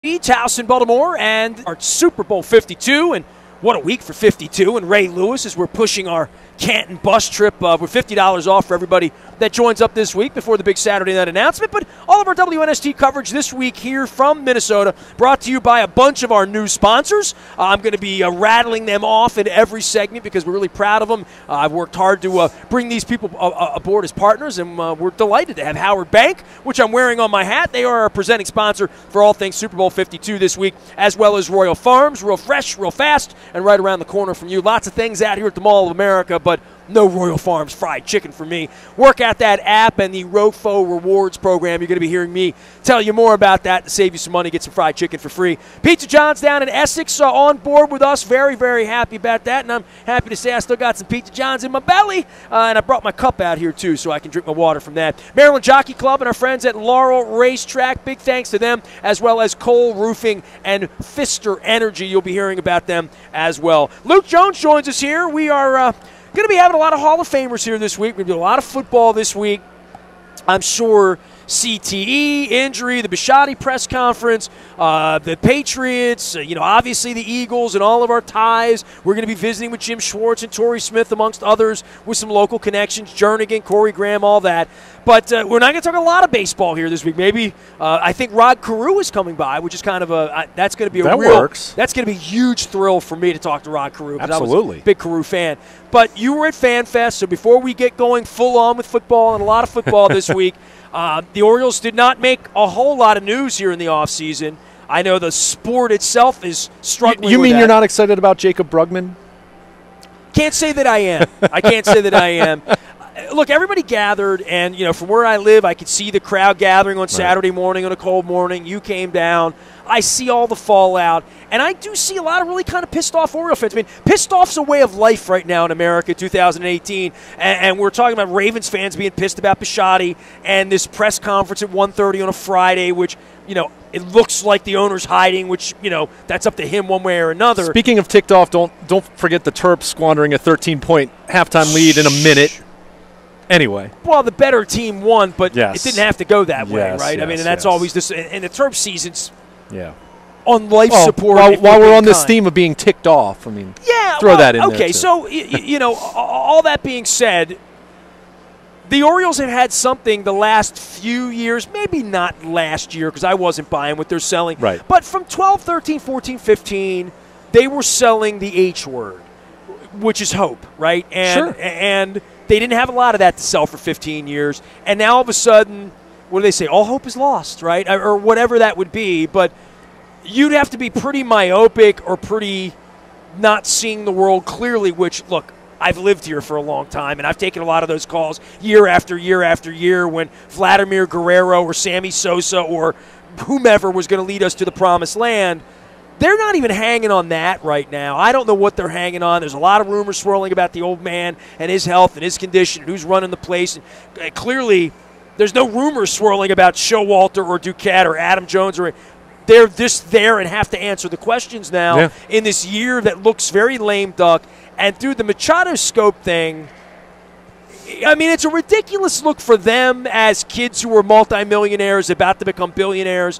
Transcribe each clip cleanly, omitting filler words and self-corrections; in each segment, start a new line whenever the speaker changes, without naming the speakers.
Beach House in Baltimore and our Super Bowl 52, and what a week for 52 and Ray Lewis as we're pushing our Canton bus trip. We're $50 off for everybody that joins up this week before the big Saturday night announcement. But all of our WNST coverage this week here from Minnesota brought to you by a bunch of our new sponsors. I'm going to be rattling them off in every segment because we're really proud of them. I've worked hard to bring these people aboard as partners, and we're delighted to have Howard Bank, which I'm wearing on my hat. They are our presenting sponsor for all things Super Bowl 52 this week, as well as Royal Farms, real fresh, real fast, and right around the corner from you. Lots of things out here at the Mall of America, but no Royal Farms fried chicken for me. Work out that app and the ROFO Rewards program. You're going to be hearing me tell you more about that to save you some money, get some fried chicken for free. Pizza John's down in Essex on board with us. Very, very happy about that, and I'm happy to say I still got some Pizza John's in my belly, and I brought my cup out here too so I can drink my water from that. Maryland Jockey Club and our friends at Laurel Racetrack, big thanks to them, as well as Cole Roofing and Pfister Energy. You'll be hearing about them as well. Luke Jones joins us here. We are going to be having a lot of Hall of Famers here this week. We're going to do a lot of football this week. I'm sure CTE, injury, the Bisciotti press conference, the Patriots, obviously the Eagles and all of our ties. We're going to be visiting with Jim Schwartz and Torrey Smith, amongst others, with some local connections, Jernigan, Corey Graham, all that. But we're not going to talk a lot of baseball here this week. Maybe I think Rod Carew is coming by, which is kind of that's going to be that's going to be a huge thrill for me to talk to Rod Carew.
Absolutely.
I was a big Carew fan. But you were at FanFest, so before we get going full on with football and a lot of football this week, the Orioles did not make a whole lot of news here in the offseason. I know the sport itself is struggling.
You mean
with
you're not excited about Jacob Brugman?
Can't say that I am. I can't say that I am. Look, everybody gathered, and from where I live, I could see the crowd gathering on Saturday morning on a cold morning. You came down. I see all the fallout, and I do see a lot of really kind of pissed off Oriole fans. I mean, pissed off's a way of life right now in America, 2018, and we're talking about Ravens fans being pissed about Bisciotti and this press conference at 1:30 on a Friday, which, it looks like the owner's hiding, which, that's up to him one way or another.
Speaking of ticked off, don't forget the Terps squandering a 13-point halftime lead in a minute. Anyway.
Well, the better team won, but
yes.
It didn't have to go that way, right?
Yes,
I mean, and that's always this. And the Terps season's on life support.
While we're on this theme of being ticked off, I mean, throw that in there.
Okay, so, all that being said, the Orioles have had something the last few years, maybe not last year because I wasn't buying what they're selling.
Right.
But from 12, 13, 14, 15, they were selling the H word, which is hope, right? And they didn't have a lot of that to sell for 15 years. And now all of a sudden, what do they say? All hope is lost, right? Or whatever that would be. But you'd have to be pretty myopic or pretty not seeing the world clearly, which, look, I've lived here for a long time, and I've taken a lot of those calls year after year after year when Vladimir Guerrero or Sammy Sosa or whomever was going to lead us to the promised land. They're not even hanging on that right now. I don't know what they're hanging on. There's a lot of rumors swirling about the old man and his health and his condition and who's running the place. And clearly, there's no rumors swirling about Showalter or Duquette or Adam Jones. They're just there and have to answer the questions now in this year that looks very lame duck. And through the Machado scope thing, I mean, it's a ridiculous look for them as kids who are multimillionaires about to become billionaires.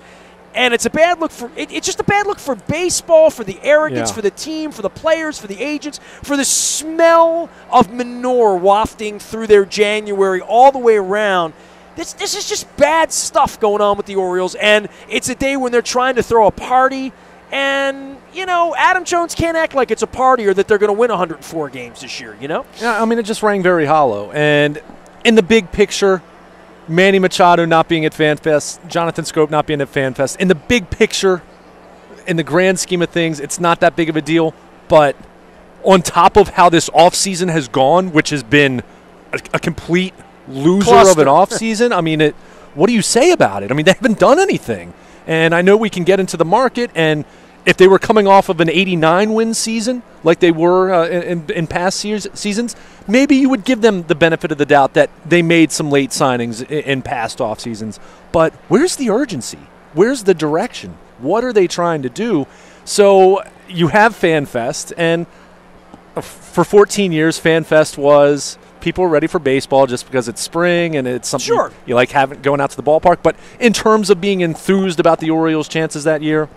And it's a bad look for it's just a bad look for baseball, for the arrogance, for the team, for the players, for the agents, for the smell of manure wafting through their January all the way around. This is just bad stuff going on with the Orioles, and it's a day when they're trying to throw a party. And, Adam Jones can't act like it's a party or that they're going to win 104 games this year, Yeah,
I mean, it just rang very hollow. And in the big picture, Manny Machado not being at FanFest, Jonathan Scope not being at FanFest. In the big picture, in the grand scheme of things, it's not that big of a deal. But on top of how this offseason has gone, which has been a complete loser of an offseason, I mean, what do you say about it? I mean, they haven't done anything. And I know we can get into the market, and if they were coming off of an 89-win season like they were in past seasons, maybe you would give them the benefit of the doubt that they made some late signings in past off seasons. But where's the urgency? Where's the direction? What are they trying to do? So you have FanFest, and for 14 years, FanFest was people are ready for baseball just because it's spring and it's something
Sure.
you like going out to the ballpark. But in terms of being enthused about the Orioles' chances that year,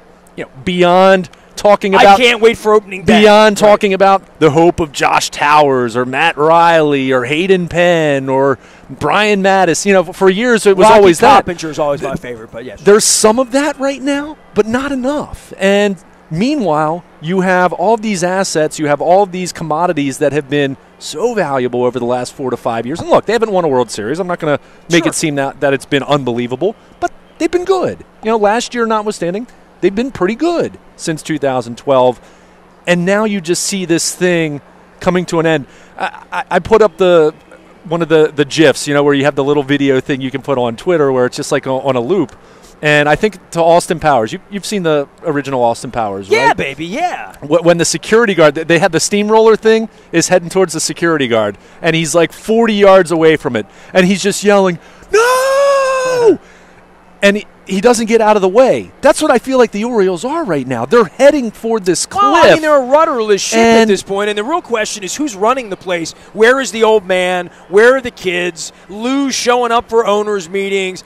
beyond talking about,
I can't wait for opening day.
Beyond talking about the hope of Josh Towers or Matt Riley or Hayden Penn or Brian Mattis. For years it was
Rocky
always that.
Coppinger is always my favorite, but yes.
There's some of that right now, but not enough. And meanwhile, you have all of these assets, you have all of these commodities that have been so valuable over the last 4 to 5 years. And look, they haven't won a World Series. I'm not going to make it seem that it's been unbelievable, but they've been good. Last year notwithstanding, they've been pretty good since 2012. And now you just see this thing coming to an end. I put up one of the GIFs, where you have the little video thing you can put on Twitter where it's just like on a loop. And I think to Austin Powers, you've seen the original Austin Powers, right?
Yeah, baby, yeah.
When the security guard, they had the steamroller thing, is heading towards the security guard, and he's like 40 yards away from it, and he's just yelling, "No!" And he doesn't get out of the way. That's what I feel like the Orioles are right now. They're heading for this cliff.
Well, they're a rudderless ship at this point, and the real question is who's running the place? Where is the old man? Where are the kids? Lou's showing up for owners' meetings.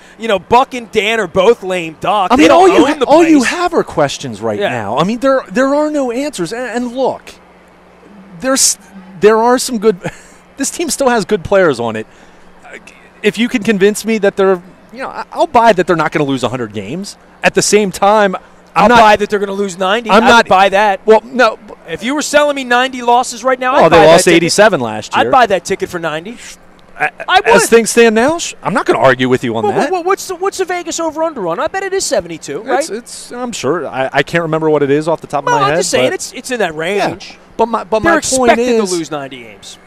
Buck and Dan are both lame duck.
I mean,
all you
have are questions right now. I mean, there are no answers. And look, there are some good – this team still has good players on it. If you can convince me that they're – I'll buy that they're not going to lose 100 games. At the same time,
I'll buy that they're going to lose 90. I would buy that.
Well, no.
If you were selling me 90 losses right now, I'd buy that.
They lost 87 last year.
I'd buy that ticket for 90. I would.
As things stand now, I'm not going to argue with you on that.
What's the Vegas over-under on? I bet it is 72, right?
I'm sure. I can't remember what it is off the top of my head.
I'm just saying it's in that range.
Yeah. But my
they're
point
expected
is,
to lose 90 games.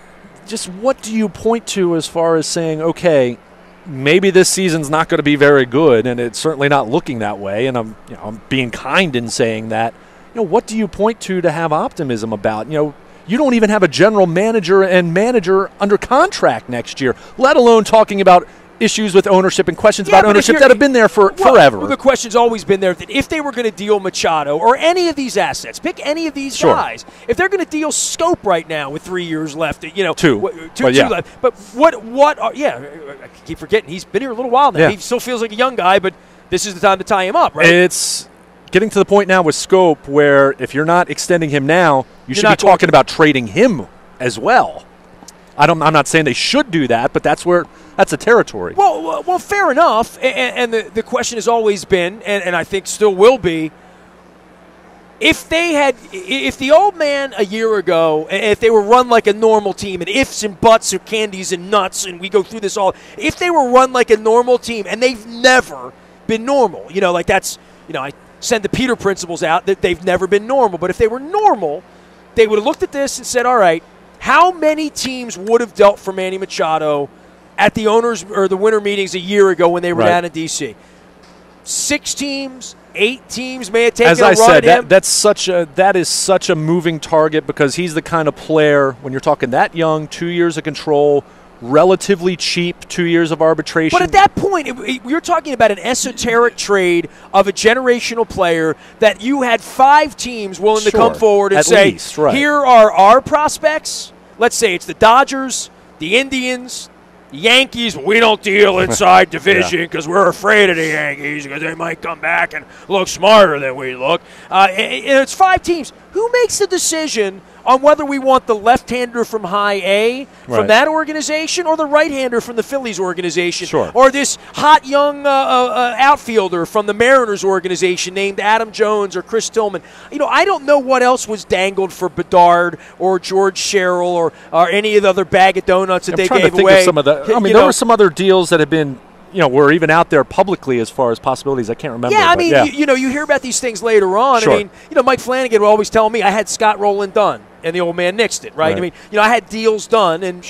Just what do you point to as far as saying, okay, maybe this season's not going to be very good, and it's certainly not looking that way. And I'm being kind in saying that. What do you point to have optimism about? You don't even have a general manager and manager under contract next year, let alone talking about issues with ownership and questions about ownership that have been there forever.
Well, the question's always been there that if they were going to deal Machado or any of these assets, pick any of these guys, if they're going to deal Scope right now with 3 years left,
two
left. But I keep forgetting he's been here a little while now. Yeah. He still feels like a young guy, but this is the time to tie him up, right?
It's getting to the point now with Scope where if you're not extending him now, you should be talking about trading him as well. I'm not saying they should do that, but that's a territory.
Well, fair enough. And the question has always been, and I think still will be, if the old man a year ago, if they were run like a normal team, and ifs and buts or candies and nuts, and we go through this all, if they were run like a normal team, and they've never been normal, I send the Peter principles out that they've never been normal. But if they were normal, they would have looked at this and said, all right, how many teams would have dealt for Manny Machado at the owners or the winter meetings a year ago when they were down in D.C.? 6 teams, 8 teams may have taken
a run at him. That is such a moving target because he's the kind of player, when you're talking that young, 2 years of control, relatively cheap, 2 years of arbitration.
But at that point, you're talking about an esoteric trade of a generational player that you had 5 teams willing to come forward and say, here are our prospects. Let's say it's the Dodgers, the Indians, the Yankees. We don't deal inside division because we're afraid of the Yankees because they might come back and look smarter than we look. And it's 5 teams. Who makes the decision on whether we want the left-hander from High A from that organization or the right-hander from the Phillies organization or this hot young outfielder from the Mariners organization named Adam Jones or Chris Tillman? I don't know what else was dangled for Bedard or George Sherrill or any of the other bag of donuts that they gave away.
There were some other deals that have been were even out there publicly as far as possibilities. I can't remember.
Yeah, you hear about these things later on.
Sure.
I mean, Mike Flanagan would always tell me I had Scott Rowland done, and the old man nixed it, right? I mean, I had deals done, and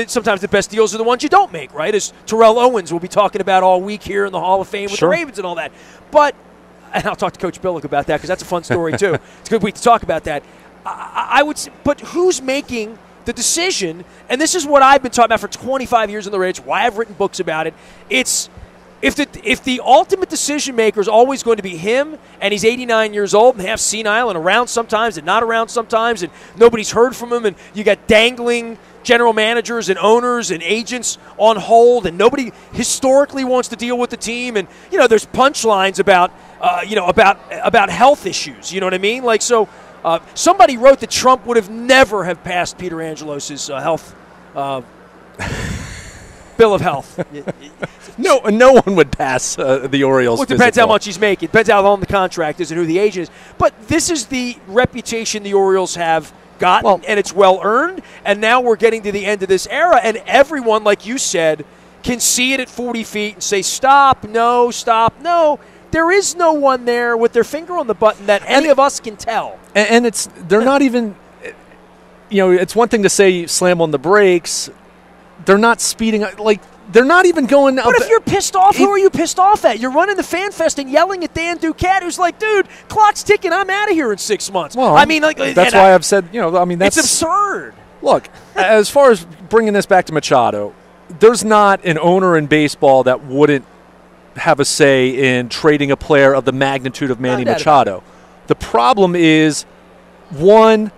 sometimes the best deals are the ones you don't make, right? As Terrell Owens will be talking about all week here in the Hall of Fame with the Ravens and all that. But, and I'll talk to Coach Billick about that because that's a fun story too. It's a good week to talk about that. I would say, but who's making the decision, and this is what I've been talking about for 25 years on the radio, why I've written books about it. It's if the ultimate decision maker is always going to be him, and he's 89 years old and half senile and around sometimes and not around sometimes, and nobody's heard from him, and you got dangling general managers and owners and agents on hold, and nobody historically wants to deal with the team. And there's punchlines about about health issues. You know what I mean? Like so. Somebody wrote that Trump would have never have passed Peter Angelos's health bill of health.
No one would pass the Orioles.
Well, it depends how much he's making. It depends how long the contract is and who the agent is. But this is the reputation the Orioles have gotten, and it's well earned. And now we're getting to the end of this era, and everyone, like you said, can see it at 40 feet and say, stop, no, stop, no. There is no one there with their finger on the button that any of us can tell.
And they're not even, it's one thing to say slam on the brakes. They're not speeding, they're not even going.
But if you're pissed off, who are you pissed off at? You're running the FanFest and yelling at Dan Duquette, who's like, dude, clock's ticking, I'm out of here in 6 months.
Well, that's why I've said, that's.
It's absurd.
Look, as far as bringing this back to Machado, there's not an owner in baseball that wouldn't have a say in trading a player of the magnitude of Manny Machado. The problem is, one,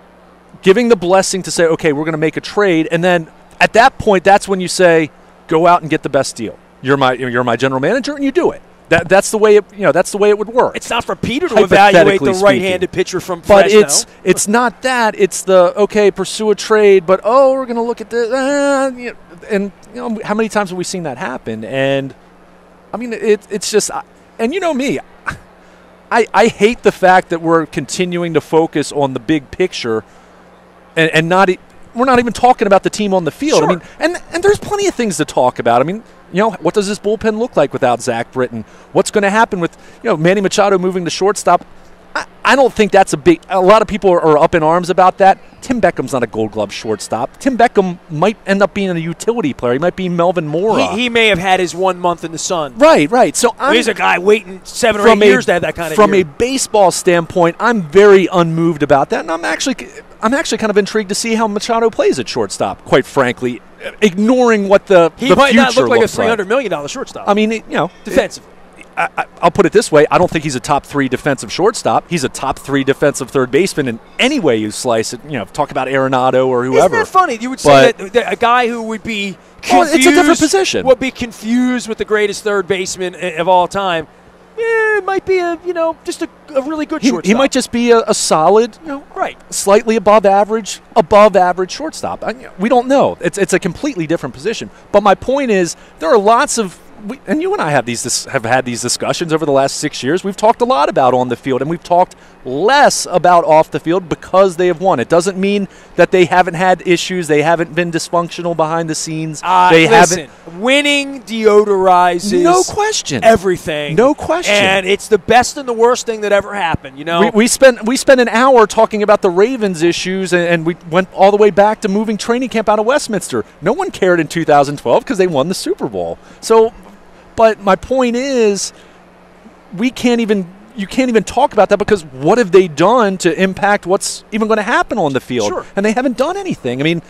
giving the blessing to say, okay, we're going to make a trade, and then at that point, that's when you say, go out and get the best deal. You're my general manager, and you do it. That's the way it would work.
It's not for Peter to evaluate the right-handed pitcher from Fresno.
But it's not that. It's pursue a trade, but we're going to look at the and how many times have we seen that happen? And I mean, it's just, and you know me, I hate the fact that we're continuing to focus on the big picture, and we're not even talking about the team on the field.
Sure.
I mean, and there's plenty of things to talk about. I mean, what does this bullpen look like without Zach Britton? What's going to happen with Manny Machado moving to shortstop? I don't think that's a lot of people are up in arms about that. Tim Beckham's not a Gold Glove shortstop. Tim Beckham might end up being a utility player. He might be Melvin Mora.
He may have had his 1 month in the sun.
Right. So
he's a guy waiting 7 or 8 years to have that kind of
From a baseball standpoint, I'm very unmoved about that, and I'm actually kind of intrigued to see how Machado plays at shortstop, quite frankly, ignoring what the future looks like.
He might not look like a $300 million shortstop.
I mean,
defensively.
I'll put it this way. I don't think he's a top 3 defensive shortstop. He's a top 3 defensive third baseman in any way you slice it. Talk about Arenado or whoever.
Isn't that funny? You would say that a guy who would be confused.
It's a different position.
Would be confused with the greatest third baseman of all time. Yeah, it might be just a really good shortstop.
He might just be a solid, slightly above average shortstop. We don't know. It's a completely different position. But my point is, there are lots of. And you and I have had these discussions over the last 6 years. We've talked a lot about on the field, and we've talked less about off the field because they have won. It doesn't mean that they haven't had issues. They haven't been dysfunctional behind the scenes.
Winning deodorizes
no question
everything.
No question.
And it's the best and the worst thing that ever happened.
We spent an hour talking about the Ravens issues, and we went all the way back to moving training camp out of Westminster. No one cared in 2012 because they won the Super Bowl. So. But my point is, you can't even talk about that because what have they done to impact what's even going to happen on the field?
Sure.
And they haven't done anything. I mean,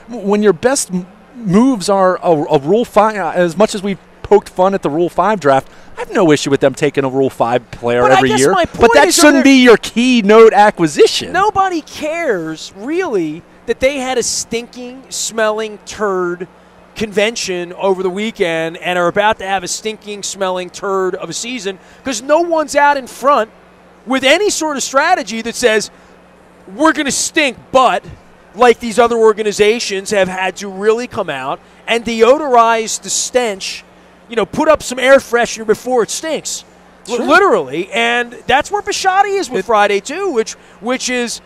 when your best moves are a Rule 5, as much as we've poked fun at the Rule 5 draft, I have no issue with them taking a Rule 5 player every year. But that shouldn't be your keynote acquisition.
Nobody cares, really, that they had a stinking, smelling turd convention over the weekend and are about to have a stinking, smelling turd of a season because no one's out in front with any sort of strategy that says we're going to stink, but like these other organizations have had to really come out and deodorize the stench, put up some air freshener before it stinks, literally. And that's where Bisciotti is with Friday too, which is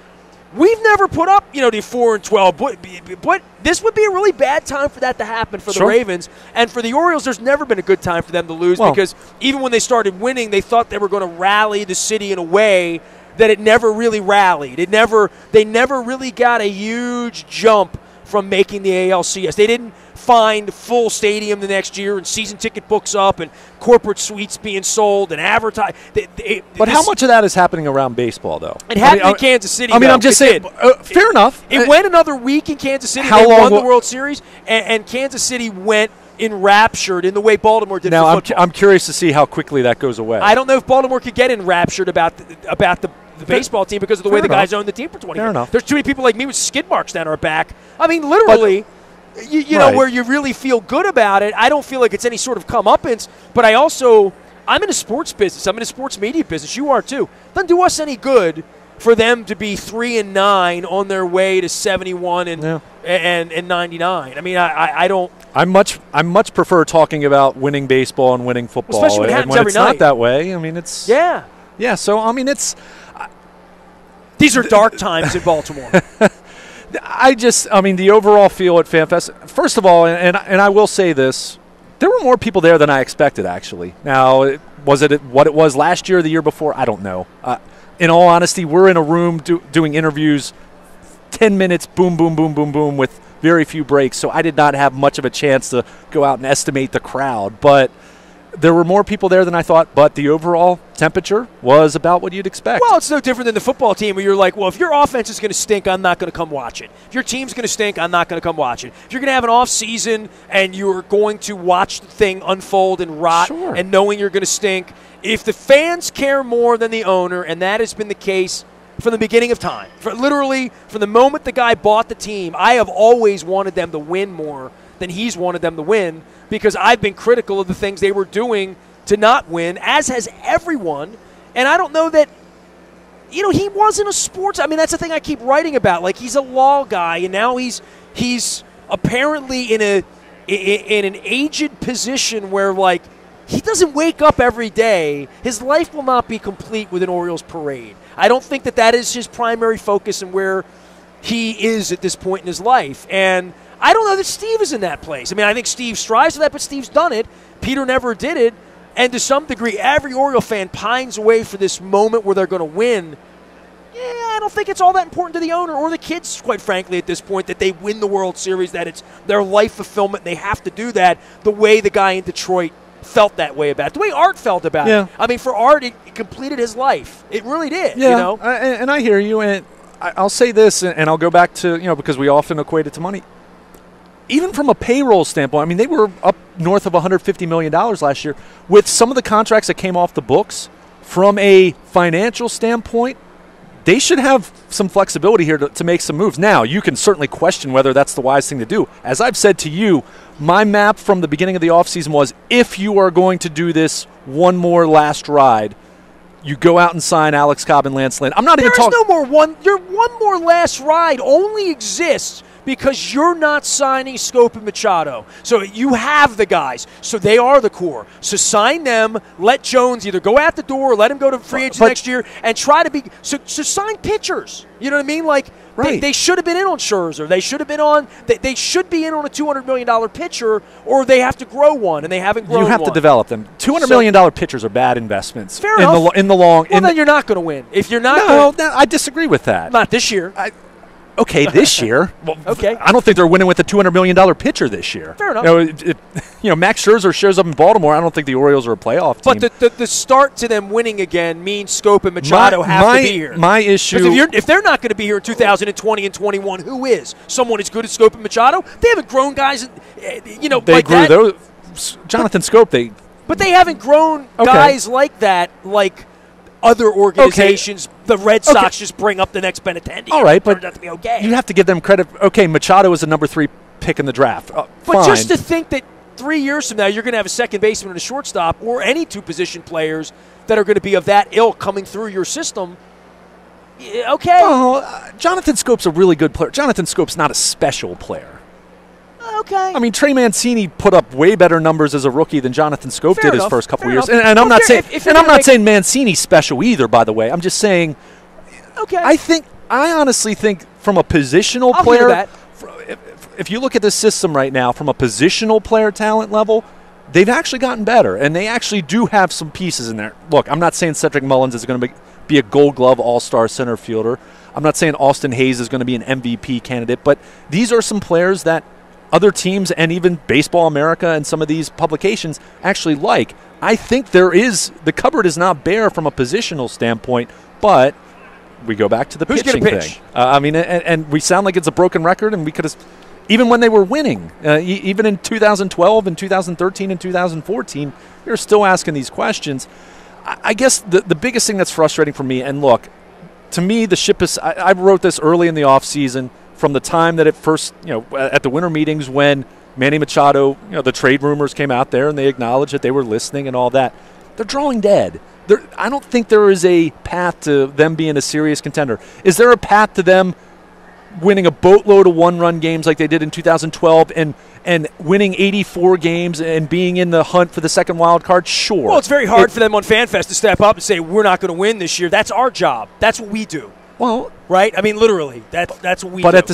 we've never put up, the 4-12, but this would be a really bad time for that to happen for the Ravens. And for the Orioles, there's never been a good time for them to lose because even when they started winning, they thought they were going to rally the city in a way that it never really rallied. They never really got a huge jump from making the ALCS. They didn't find full stadium the next year and season ticket books up and corporate suites being sold and advertised.
But how much of that is happening around baseball, though?
It happened in Kansas City.
I'm just saying. Fair enough.
It went another week in Kansas City. They won the World Series, and Kansas City went enraptured in the way Baltimore did. Now
I'm curious to see how quickly that goes away.
I don't know if Baltimore could get enraptured about the the baseball team because of the way the guys own the team for 20 years.
Enough.
There's too many people like me with skid marks down our back. I mean, literally, you know, where you really feel good about it. I don't feel like it's any sort of comeuppance, but I'm in a sports business. I'm in a sports media business. You are too. Doesn't do us any good for them to be 3-9 on their way to 71 and 99. I mean, I don't. I
much prefer talking about winning baseball and winning football,
especially when it happens
when
every
it's
night.
not that way. I mean, it's yeah. So I mean, it's
these are dark times in Baltimore.
I mean, the overall feel at FanFest. First of all, and I will say this. There were more people there than I expected, actually. Now, was it what it was last year or the year before? I don't know. In all honesty, we're in a room doing interviews, 10 minutes, boom, boom, boom, boom, boom, with very few breaks. So I did not have much of a chance to go out and estimate the crowd. But there were more people there than I thought. But the overall temperature was about what you'd expect.
Well, it's no different than the football team where you're like, well, if your offense is going to stink, I'm not going to come watch it. If your team's going to stink, I'm not going to come watch it. If you're going to have an off season and you're going to watch the thing unfold and rot and knowing you're going to stink, if the fans care more than the owner, and that has been the case from the beginning of time, literally from the moment the guy bought the team, I have always wanted them to win more than he's wanted them to win because I've been critical of the things they were doing to not win, as has everyone. And I don't know that, you know, he wasn't a sports. I mean, that's the thing I keep writing about. Like, he's a law guy, and now he's apparently in an aged position where, like, he doesn't wake up every day. His life will not be complete with an Orioles parade. I don't think that is his primary focus and where he is at this point in his life. And I don't know that Steve is in that place. I mean, I think Steve strives for that, but Steve's done it. Peter never did it. And to some degree, every Oriole fan pines away for this moment where they're going to win. Yeah, I don't think it's all that important to the owner or the kids, quite frankly, at this point, that they win the World Series, that it's their life fulfillment. They have to do that the way the guy in Detroit felt that way about it, the way Art felt about it. I mean, for Art, it completed his life. It really did.
Yeah,
you know?
And I hear you, and I'll say this, and I'll go back to, you know, because we often equate it to money. Even from a payroll standpoint, I mean, they were up north of $150 million last year. With some of the contracts that came off the books, from a financial standpoint, they should have some flexibility here to make some moves. Now, you can certainly question whether that's the wise thing to do. As I've said to you, my map from the beginning of the offseason was, if you are going to do this one more last ride, you go out and sign Alex Cobb and Lance Lynn. I'm not even talking.
There's no more one. Your one more last ride only exists because you're not signing Scope and Machado. So you have the guys. So they are the core. So sign them. Let Jones either go out the door or let him go to free agent next year and try to be – so sign pitchers. You know what I mean? Like, they should have been in on Scherzer. They should have been on – they should be in on a $200 million pitcher, or they have to grow one, and they haven't grown one.
You have to develop them. $200 million pitchers are bad investments.
Fair enough.
In the long –
well, then you're not going to win. If you're not
No, I disagree with that.
Not this year.
Okay, this year. Well,
okay.
I don't think they're winning with a $200 million pitcher this year.
Fair enough.
You know, Max Scherzer shows up in Baltimore. I don't think the Orioles are a playoff team.
But the start to them winning again means Scope and Machado have to be here.
My issue.
If they're not going to be here in 2020 and 21, who is? Someone as good as Scope and Machado? They haven't grown guys, you know,
they
like
grew
that.
Those. Jonathan Scope,
But they haven't grown guys like that, like other organizations. The Red Sox just bring up the next Benintendi.
All right, but
turns out to be okay.
You have to give them credit. Okay, Machado is a number 3 pick in the draft.
But
fine.
just to think that 3 years from now you're going to have a second baseman and a shortstop, or any two position players that are going to be of that ilk coming through your system. Okay.
Oh, Jonathan Scope's a really good player. Jonathan Scope's not a special player.
Okay.
I mean, Trey Mancini put up way better numbers as a rookie than Jonathan Scope did his first couple years. And I'm not saying Mancini's special either, by the way. I'm just saying.
Okay.
I honestly think from a positional player, if you look at the system right now, from a positional player talent level, they've actually gotten better, and they actually do have some pieces in there. Look, I'm not saying Cedric Mullins is going to be a Gold Glove All-Star center fielder. I'm not saying Austin Hayes is going to be an MVP candidate, but these are some players that other teams and even Baseball America and some of these publications actually like. I think the cupboard is not bare from a positional standpoint, but we go back to the pitching thing. I mean, and we sound like it's a broken record, and we could have, even when they were winning, even in 2012 and 2013 and 2014, we were still asking these questions. I guess the biggest thing that's frustrating for me, and look, to me, the ship is. I wrote this early in the offseason from the time that it first, at the winter meetings when Manny Machado, the trade rumors came out there and they acknowledged that they were listening and all that. They're drawing dead. I don't think there is a path to them being a serious contender. Is there a path to them winning a boatload of one-run games like they did in 2012 and winning 84 games and being in the hunt for the second wild card? Sure.
Well, it's very hard for them on FanFest to step up and say, we're not going to win this year. That's our job. That's what we do.
Well,
right? I mean, literally, that's what we do.
But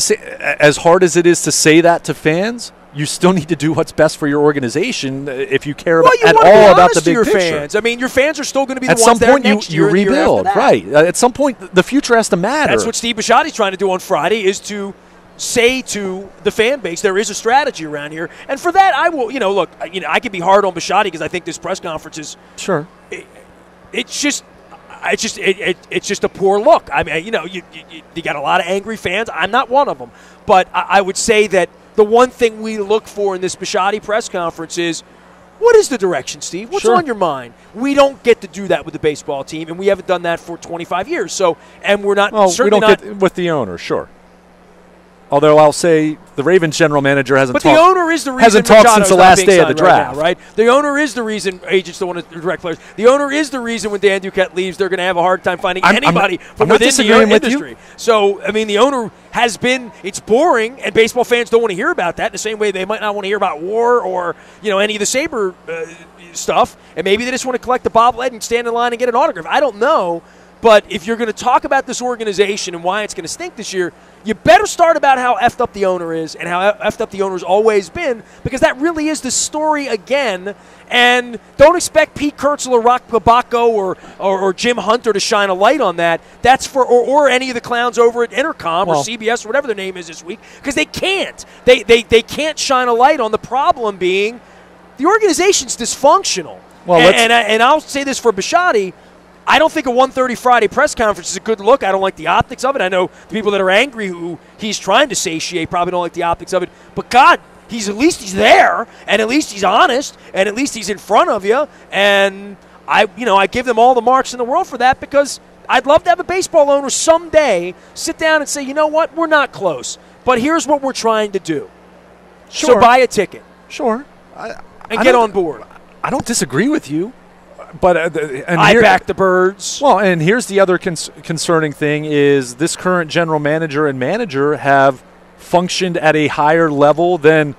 as hard as it is to say that to fans, you still need to do what's best for your organization if you care at all about the big
your
picture.
Fans. I mean, your fans are still going to be the
at
ones
some
there
point
next
you
year.
rebuild, right? At some point, the future has to matter.
That's what Steve Bisciotti's trying to do on Friday, is to say to the fan base there is a strategy around here. And for that, I will. Look, I can be hard on Bisciotti because I think this press conference is
sure.
It's just a poor look. I mean, you got a lot of angry fans. I'm not one of them, but I would say that the one thing we look for in this Bisciotti press conference is, what is the direction, Steve? What's on your mind? We don't get to do that with the baseball team, and we haven't done that for 25 years. So, and we're not.
Well, we don't get with the owner, sure. Although I'll say the Ravens general manager hasn't talked.
But the owner is the reason
hasn't talked
Machado's
since the last day of the draft,
right now, right? The owner is the reason agents don't want to direct players. The owner is the reason when Dan Duquette leaves, they're going to have a hard time finding anybody from within the industry. So, I mean, the owner has been. It's boring, and baseball fans don't want to hear about that. In the same way, they might not want to hear about war or any of the Sabre stuff, and maybe they just want to collect the bobblehead and stand in line and get an autograph. I don't know. But if you're going to talk about this organization and why it's going to stink this year, you better start about how effed up the owner is and how effed up the owner's always been, because that really is the story again. And don't expect Pete Kurtzel or Rock Babacco or Jim Hunter to shine a light on that. That's for or any of the clowns over at Intercom or CBS or whatever their name is this week, because they can't. They can't shine a light on the problem being the organization's dysfunctional. Well, and I'll say this for Bisciotti. I don't think a 1:30 Friday press conference is a good look. I don't like the optics of it. I know the people that are angry who he's trying to satiate probably don't like the optics of it. But, God, at least he's there, and at least he's honest, and at least he's in front of you. And, I give them all the marks in the world for that, because I'd love to have a baseball owner someday sit down and say, you know what, we're not close, but here's what we're trying to do. Sure. So buy a ticket.
Sure.
And get on board.
I don't disagree with you. But
I back the Birds.
Well, and here's the other concerning thing is this current general manager and manager have functioned at a higher level than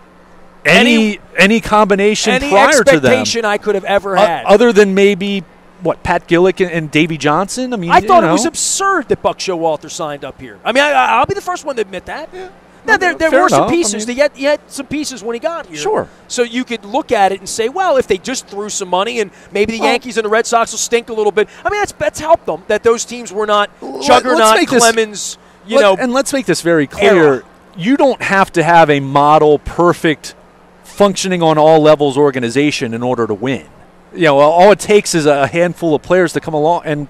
any combination prior to them.
Any expectation I could have ever had.
Other than maybe, Pat Gillick and Davey Johnson? I mean,
I thought it was absurd that Buck Showalter signed up here. I mean, I'll be the first one to admit that. Yeah. Now, there were some pieces. He had some pieces when he got here.
Sure.
So you could look at it and say, well, if they just threw some money and maybe the Yankees and the Red Sox will stink a little bit. I mean, that's helped them, that those teams were not juggernaut Clemens,
And let's make this very clear. Era. You don't have to have a model perfect functioning on all levels organization in order to win. All it takes is a handful of players to come along and,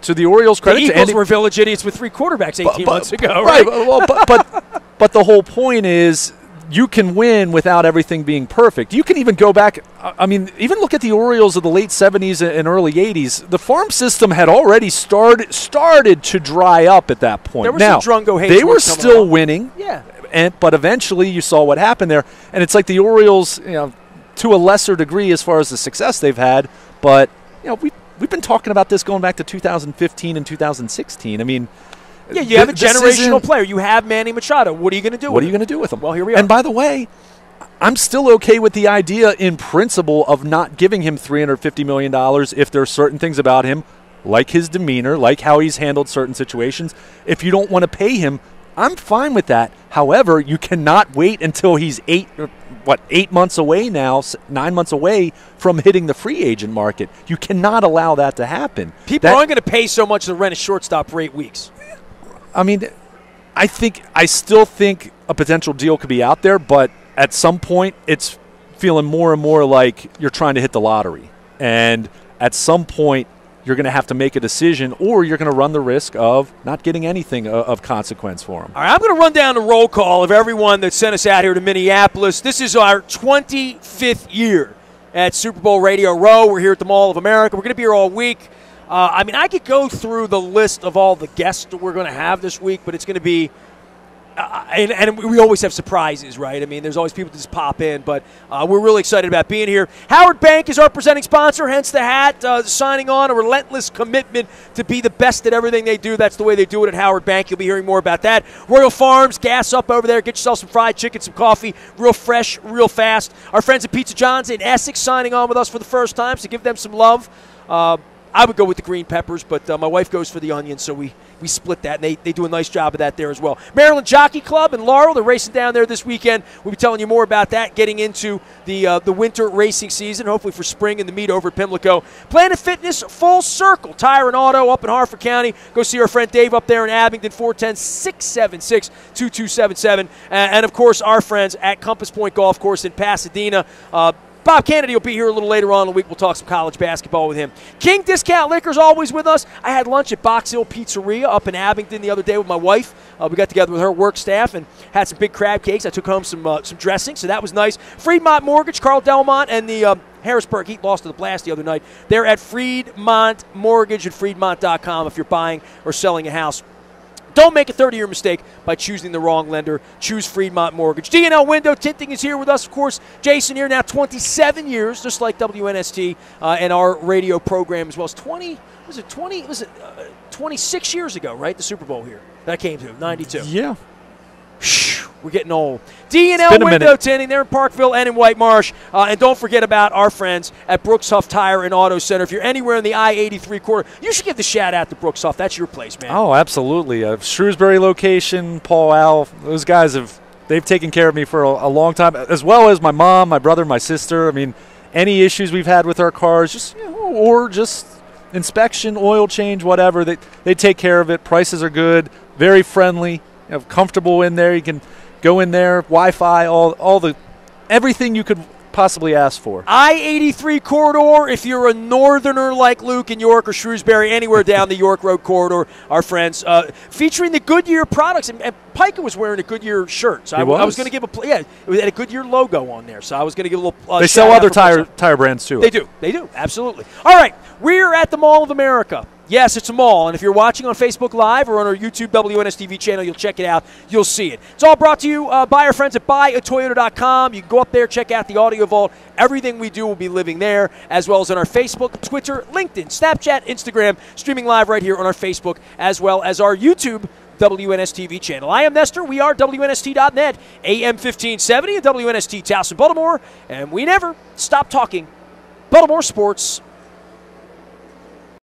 to the Orioles' credit.
The Eagles were village idiots with 3 quarterbacks 18 months ago,
right? Well, but the whole point is you can win without everything being perfect. You can even go back. I mean, even look at the Orioles of the late 70s and early 80s. The farm system had already started to dry up at that point.
There was
now,
some Drungo
they were still winning.
Yeah.
But eventually you saw what happened there. And it's like the Orioles, to a lesser degree as far as the success they've had. But, we've been talking about this going back to 2015 and 2016. I mean,
yeah, you have a generational player. You have Manny Machado. What are you going to do with him?
What are you going to do with him?
Well, here we are.
And by the way, I'm still okay with the idea in principle of not giving him $350 million if there are certain things about him, like his demeanor, like how he's handled certain situations. If you don't want to pay him, I'm fine with that. However, you cannot wait until he's 8 months away now, 9 months away from hitting the free agent market. You cannot allow that to happen.
People aren't going to pay so much to rent a shortstop for 8 weeks.
I mean, I still think a potential deal could be out there, but at some point it's feeling more and more like you're trying to hit the lottery. And at some point you're going to have to make a decision, or you're going to run the risk of not getting anything of consequence for him.
All right, I'm going to run down the roll call of everyone that sent us out here to Minneapolis. This is our 25th year at Super Bowl Radio Row. We're here at the Mall of America. We're going to be here all week. I mean, I could go through the list of all the guests that we're going to have this week, but it's going to be and we always have surprises, right? I mean, there's always people that just pop in, but we're really excited about being here. Howard Bank is our presenting sponsor, hence the hat, signing on a relentless commitment to be the best at everything they do. That's the way they do it at Howard Bank. You'll be hearing more about that. Royal Farms, gas up over there. Get yourself some fried chicken, some coffee, real fresh, real fast. Our friends at Pizza John's in Essex signing on with us for the first time, so give them some love. I would go with the green peppers, but my wife goes for the onions, so we split that, and they do a nice job of that there as well. Maryland Jockey Club in Laurel, they're racing down there this weekend. We'll be telling you more about that, getting into the winter racing season, hopefully for spring in the meet over at Pimlico. Planet Fitness, Full Circle, Tire and Auto up in Harford County. Go see our friend Dave up there in Abingdon, 410-676-2277. And, of course, our friends at Compass Point Golf Course in Pasadena. Bob Kennedy will be here a little later on in the week. We'll talk some college basketball with him. King Discount Liquor's always with us. I had lunch at Box Hill Pizzeria up in Abingdon the other day with my wife. We got together with her work staff and had some big crab cakes. I took home some dressing, so that was nice. Fremont Mortgage, Carl Delmont, and the Harrisburg Heat lost to the Blast the other night. They're at Fremont Mortgage at Fremont.com if you're buying or selling a house. Don't make a 30-year mistake by choosing the wrong lender. Choose Fremont Mortgage. D&L Window Tinting is here with us, of course. Jason here now 27 years, just like WNST and our radio program as well. It's 26 years ago, right? The Super Bowl here that I came to, 92.
Yeah.
We're getting old. D&L Window Tinting, they're in Parkville and in White Marsh. And don't forget about our friends at Brooks Huff Tire and Auto Center. If you're anywhere in the I-83 corridor, you should give the shout-out to Brooks Huff. That's your place, man.
Oh, absolutely. Shrewsbury location, Paul Al, those guys they've taken care of me for a long time, as well as my mom, my brother, my sister. I mean, any issues we've had with our cars, or just inspection, oil change, whatever, they take care of it. Prices are good, very friendly, comfortable in there. You can go in there, Wi-Fi, everything you could possibly ask for.
I-83 corridor, if you're a northerner like Luke in York or Shrewsbury, anywhere down the York Road corridor, our friends, featuring the Goodyear products. And Pica was wearing a Goodyear shirt. So I was going to give it had a Goodyear logo on there. So I was going to give a little
they sell other tire brands too.
They do, absolutely. All right, we're at the Mall of America. Yes, it's a mall, and if you're watching on Facebook Live or on our YouTube WNSTV channel, you'll check it out. You'll see it. It's all brought to you by our friends at buyatoyota.com. You can go up there, check out the audio vault. Everything we do will be living there, as well as on our Facebook, Twitter, LinkedIn, Snapchat, Instagram, streaming live right here on our Facebook, as well as our YouTube WNSTV channel. I am Nestor. We are WNST.net, AM 1570 at WNST Towson, Baltimore, and we never stop talking Baltimore sports.